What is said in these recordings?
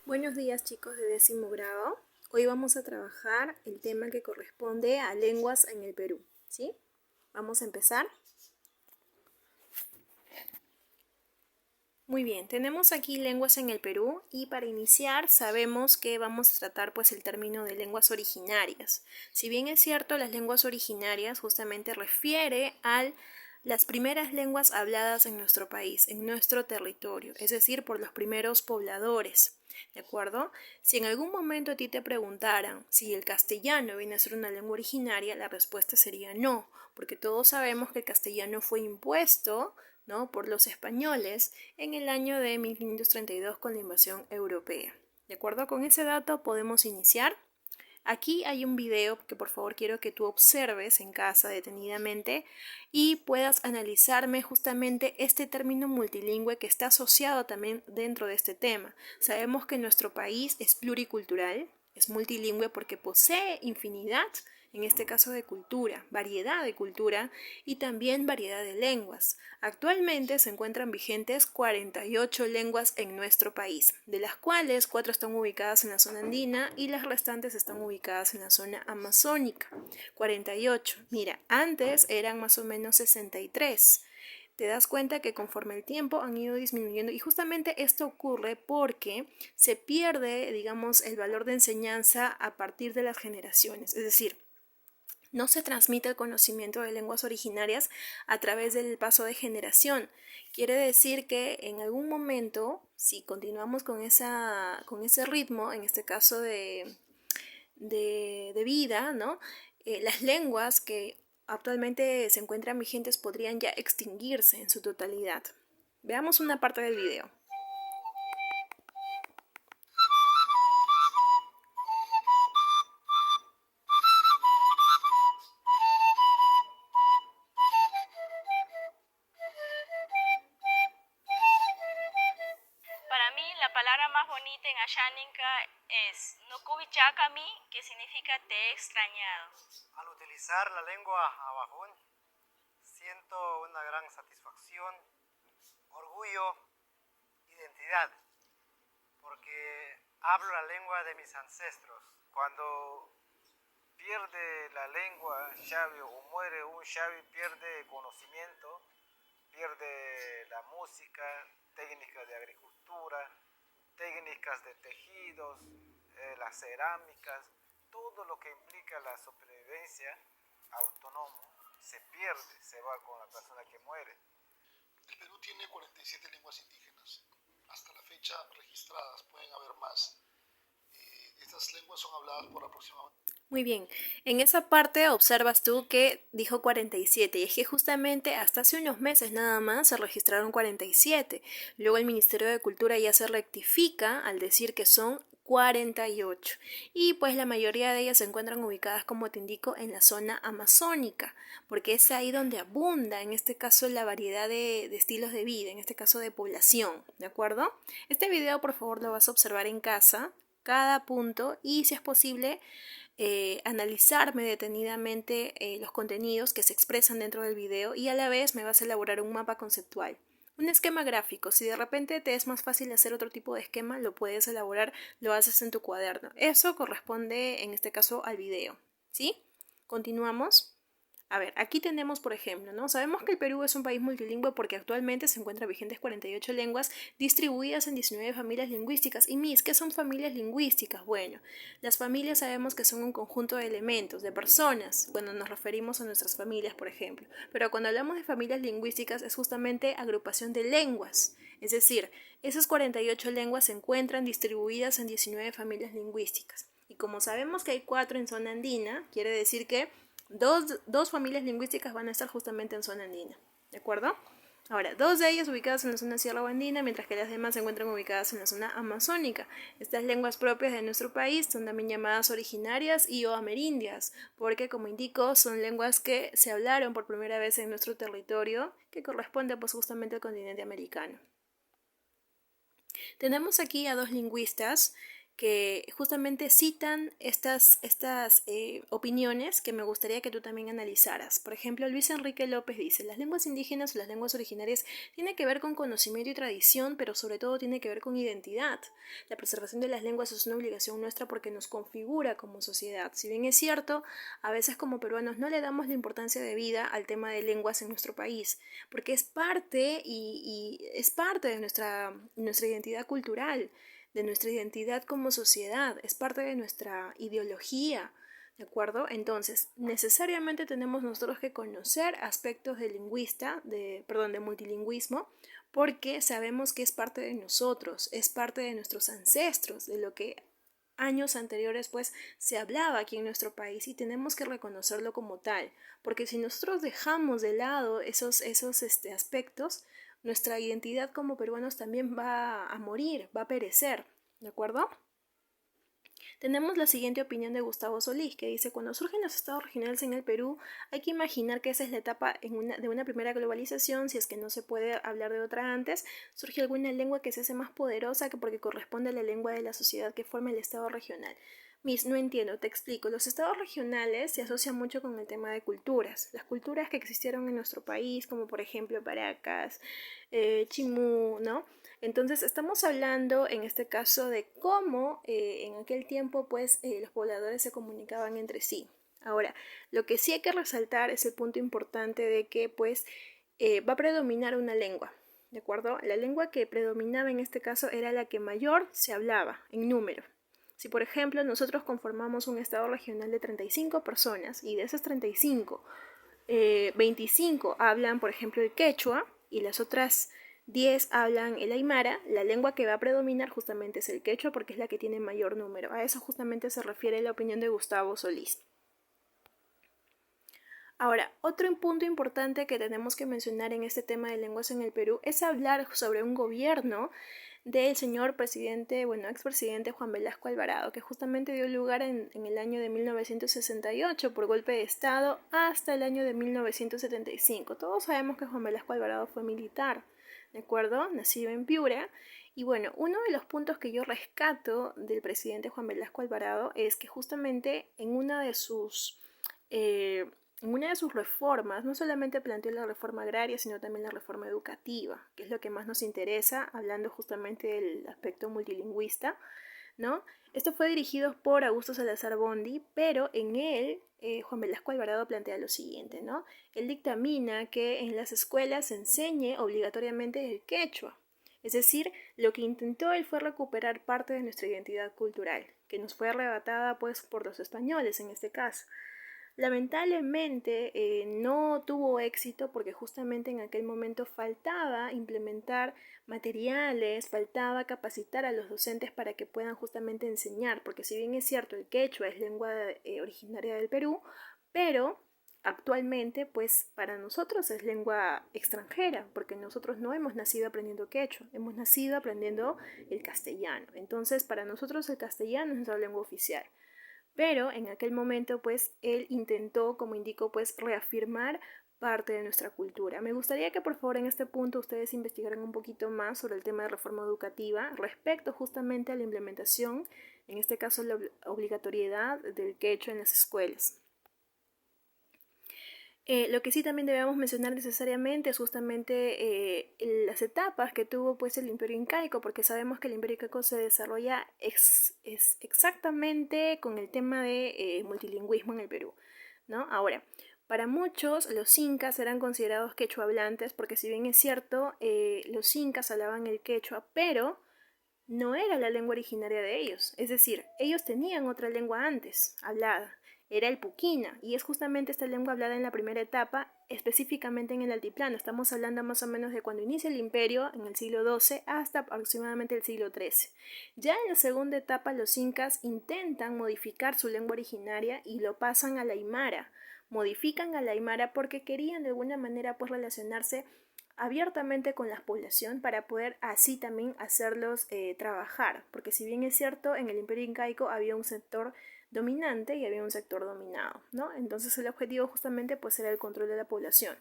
Buenos días chicos de 10º grado. Hoy vamos a trabajar el tema que corresponde a lenguas en el Perú, ¿sí? Vamos a empezar. Muy bien, tenemos aquí lenguas en el Perú y para iniciar sabemos que vamos a tratar pues el término de lenguas originarias. Si bien es cierto, las lenguas originarias justamente refiere a las primeras lenguas habladas en nuestro país, en nuestro territorio, es decir, por los primeros pobladores, ¿de acuerdo? Si en algún momento a ti te preguntaran si el castellano viene a ser una lengua originaria, la respuesta sería no, porque todos sabemos que el castellano fue impuesto, ¿no?, por los españoles en el año de 1532 con la invasión europea. De acuerdo con ese dato podemos iniciar. Aquí hay un video que por favor quiero que tú observes en casa detenidamente y puedas analizarme justamente este término multilingüe que está asociado también dentro de este tema. Sabemos que nuestro país es pluricultural, es multilingüe porque posee infinidad, en este caso de cultura, variedad de cultura y también variedad de lenguas. Actualmente se encuentran vigentes 48 lenguas en nuestro país, de las cuales 4 están ubicadas en la zona andina y las restantes están ubicadas en la zona amazónica. 48. Mira, antes eran más o menos 63. Te das cuenta que conforme el tiempo han ido disminuyendo y justamente esto ocurre porque se pierde, digamos, el valor de enseñanza a partir de las generaciones. Es decir, no se transmite el conocimiento de lenguas originarias a través del paso de generación. Quiere decir que en algún momento, si continuamos con ese ritmo, en este caso de vida, ¿no? Las lenguas que actualmente se encuentran vigentes podrían ya extinguirse en su totalidad. Veamos una parte del video. Para mí, la palabra más bonita en Asháninca es Nukubichakami, que significa te he extrañado. Al utilizar la lengua abajún, siento una gran satisfacción, orgullo, identidad, porque hablo la lengua de mis ancestros. Cuando pierde la lengua xavi o muere un xavi, pierde conocimiento, pierde la música, técnicas de agricultura, técnicas de tejidos, las cerámicas, todo lo que implica la supervivencia autónomo se pierde, se va con la persona que muere. El Perú tiene 47 lenguas indígenas, hasta la fecha registradas, pueden haber más. Estas lenguas son habladas por aproximadamente... Muy bien, en esa parte observas tú que dijo 47 y es que justamente hasta hace unos meses nada más se registraron 47. Luego el Ministerio de Cultura ya se rectifica al decir que son 48 y pues la mayoría de ellas se encuentran ubicadas, como te indico, en la zona amazónica, porque es ahí donde abunda en este caso la variedad de estilos de vida, en este caso de población, ¿de acuerdo? Este video por favor lo vas a observar en casa, cada punto, y si es posible analizarme detenidamente los contenidos que se expresan dentro del video y a la vez me vas a elaborar un mapa conceptual. Un esquema gráfico, si de repente te es más fácil hacer otro tipo de esquema, lo puedes elaborar, lo haces en tu cuaderno. Eso corresponde en este caso al video, ¿sí? Continuamos. A ver, aquí tenemos, por ejemplo, ¿no? Sabemos que el Perú es un país multilingüe porque actualmente se encuentran vigentes 48 lenguas distribuidas en 19 familias lingüísticas. Y ¿qué son familias lingüísticas? Bueno, las familias sabemos que son un conjunto de elementos, de personas, cuando nos referimos a nuestras familias, por ejemplo. Pero cuando hablamos de familias lingüísticas es justamente agrupación de lenguas. Es decir, esas 48 lenguas se encuentran distribuidas en 19 familias lingüísticas. Y como sabemos que hay 4 en zona andina, quiere decir que dos familias lingüísticas van a estar justamente en zona andina, ¿de acuerdo? Ahora, 2 de ellas ubicadas en la zona sierra andina, mientras que las demás se encuentran ubicadas en la zona amazónica. Estas lenguas propias de nuestro país son también llamadas originarias y o amerindias, porque como indico, son lenguas que se hablaron por primera vez en nuestro territorio, que corresponde pues justamente al continente americano. Tenemos aquí a 2 lingüistas que justamente citan estas opiniones que me gustaría que tú también analizaras. Por ejemplo, Luis Enrique López dice: las lenguas indígenas o las lenguas originarias tienen que ver con conocimiento y tradición, pero sobre todo tiene que ver con identidad. La preservación de las lenguas es una obligación nuestra porque nos configura como sociedad. Si bien es cierto, a veces como peruanos no le damos la importancia de vida al tema de lenguas en nuestro país, porque es parte y es parte de nuestra identidad cultural, de nuestra identidad como sociedad, es parte de nuestra ideología, ¿de acuerdo? Entonces, necesariamente tenemos nosotros que conocer aspectos de de multilingüismo, porque sabemos que es parte de nosotros, es parte de nuestros ancestros, de lo que años anteriores pues se hablaba aquí en nuestro país, y tenemos que reconocerlo como tal, porque si nosotros dejamos de lado esos aspectos, nuestra identidad como peruanos también va a morir, va a perecer, ¿de acuerdo? Tenemos la siguiente opinión de Gustavo Solís, que dice: cuando surgen los estados regionales en el Perú, hay que imaginar que esa es la etapa de una primera globalización. Si es que no se puede hablar de otra antes, surge alguna lengua que se hace más poderosa porque corresponde a la lengua de la sociedad que forma el estado regional. Miss, no entiendo, te explico. Los estados regionales se asocian mucho con el tema de culturas. Las culturas que existieron en nuestro país, como por ejemplo Paracas, Chimú, ¿no? Entonces estamos hablando en este caso de cómo en aquel tiempo pues los pobladores se comunicaban entre sí. Ahora, lo que sí hay que resaltar es el punto importante de que pues va a predominar una lengua, ¿de acuerdo? La lengua que predominaba en este caso era la que mayor se hablaba en número. Si por ejemplo nosotros conformamos un estado regional de 35 personas y de esas 35, 25 hablan por ejemplo el quechua y las otras 10 hablan el aymara, la lengua que va a predominar justamente es el quechua porque es la que tiene mayor número. A eso justamente se refiere la opinión de Gustavo Solís. Ahora, otro punto importante que tenemos que mencionar en este tema de lenguas en el Perú es hablar sobre un gobierno del señor presidente, expresidente Juan Velasco Alvarado, que justamente dio lugar en el año de 1968 por golpe de Estado hasta el año de 1975. Todos sabemos que Juan Velasco Alvarado fue militar, ¿de acuerdo? Nacido en Piura. Y bueno, uno de los puntos que yo rescato del presidente Juan Velasco Alvarado es que justamente en una de sus reformas, no solamente planteó la reforma agraria, sino también la reforma educativa, que es lo que más nos interesa, hablando justamente del aspecto multilingüista, ¿no? Esto fue dirigido por Augusto Salazar Bondy, pero en él Juan Velasco Alvarado plantea lo siguiente, ¿no? Él dictamina que en las escuelas se enseñe obligatoriamente el quechua. Es decir, lo que intentó él fue recuperar parte de nuestra identidad cultural, que nos fue arrebatada pues por los españoles en este caso. Lamentablemente no tuvo éxito porque justamente en aquel momento faltaba implementar materiales, faltaba capacitar a los docentes para que puedan justamente enseñar, porque si bien es cierto el quechua es lengua originaria del Perú, pero actualmente pues para nosotros es lengua extranjera, porque nosotros no hemos nacido aprendiendo quechua, hemos nacido aprendiendo el castellano. Entonces para nosotros el castellano es nuestra lengua oficial. Pero en aquel momento pues él intentó, como indico, pues reafirmar parte de nuestra cultura. Me gustaría que por favor en este punto ustedes investigaran un poquito más sobre el tema de reforma educativa respecto justamente a la implementación, en este caso la obligatoriedad del quechua en las escuelas. Lo que sí también debemos mencionar necesariamente es justamente las etapas que tuvo pues el Imperio Incaico, porque sabemos que el Imperio Incaico se desarrolla exactamente con el tema de multilingüismo en el Perú, ¿no? Ahora, para muchos los incas eran considerados quechua hablantes, porque si bien es cierto, los incas hablaban el quechua, pero no era la lengua originaria de ellos, es decir, ellos tenían otra lengua antes hablada. Era el puquina, y es justamente esta lengua hablada en la primera etapa, específicamente en el altiplano. Estamos hablando más o menos de cuando inicia el imperio, en el siglo XII, hasta aproximadamente el siglo XIII. Ya en la segunda etapa, los incas intentan modificar su lengua originaria y lo pasan a la aymara. Modifican a la aymara porque querían de alguna manera pues relacionarse abiertamente con la población para poder así también hacerlos trabajar, porque si bien es cierto, en el Imperio Incaico había un sector dominante y había un sector dominado, ¿no? Entonces el objetivo justamente pues era el control de la población.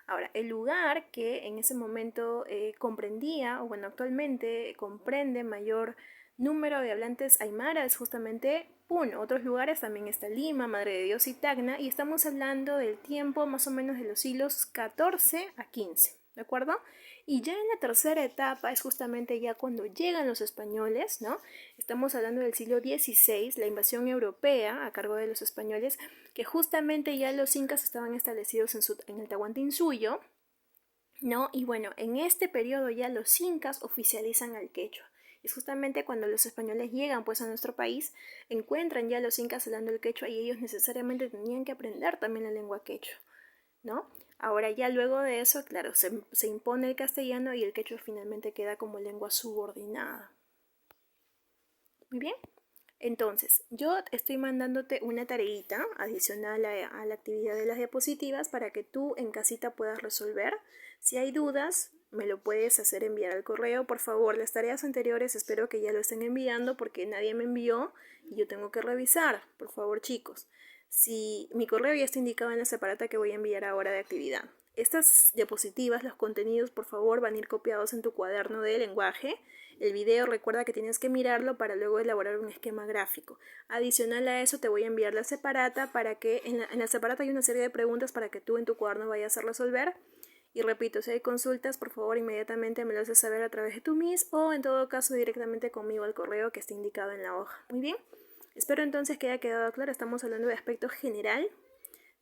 Ahora, el lugar que en ese momento comprendía, o bueno, actualmente comprende mayor número de hablantes aymara es justamente Puno. Otros lugares también está Lima, Madre de Dios y Tacna, y estamos hablando del tiempo más o menos de los siglos XIV a XV, ¿de acuerdo? Y ya en la tercera etapa es justamente ya cuando llegan los españoles, ¿no? Estamos hablando del siglo XVI, la invasión europea a cargo de los españoles, que justamente ya los incas estaban establecidos en el Tahuantinsuyo, ¿no? Y bueno, en este periodo ya los incas oficializan al quechua. Es justamente cuando los españoles llegan pues a nuestro país, encuentran ya a los incas hablando el quechua y ellos necesariamente tenían que aprender también la lengua quechua, ¿no? Ahora ya luego de eso, claro, se impone el castellano y el quechua finalmente queda como lengua subordinada. Muy bien. Entonces, yo estoy mandándote una tareita adicional a la actividad de las diapositivas para que tú en casita puedas resolver. Si hay dudas, me lo puedes hacer enviar al correo. Por favor, las tareas anteriores espero que ya lo estén enviando porque nadie me envió y yo tengo que revisar. Por favor, chicos. Si mi correo ya está indicado en la separata que voy a enviar ahora de actividad. Estas diapositivas, los contenidos, por favor, van a ir copiados en tu cuaderno de lenguaje. El video recuerda que tienes que mirarlo para luego elaborar un esquema gráfico. Adicional a eso te voy a enviar la separata para que en la separata hay una serie de preguntas para que tú en tu cuaderno vayas a resolver. Y repito, si hay consultas, por favor inmediatamente me lo haces saber a través de tu Miss o en todo caso directamente conmigo al correo que está indicado en la hoja. Muy bien. Espero entonces que haya quedado claro. Estamos hablando de aspecto general.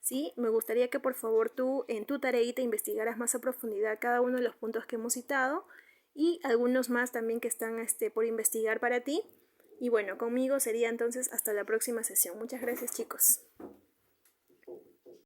¿Sí? Me gustaría que por favor tú en tu tareita investigaras más a profundidad cada uno de los puntos que hemos citado y algunos más también que están por investigar para ti. Y bueno, conmigo sería entonces hasta la próxima sesión. Muchas gracias, chicos.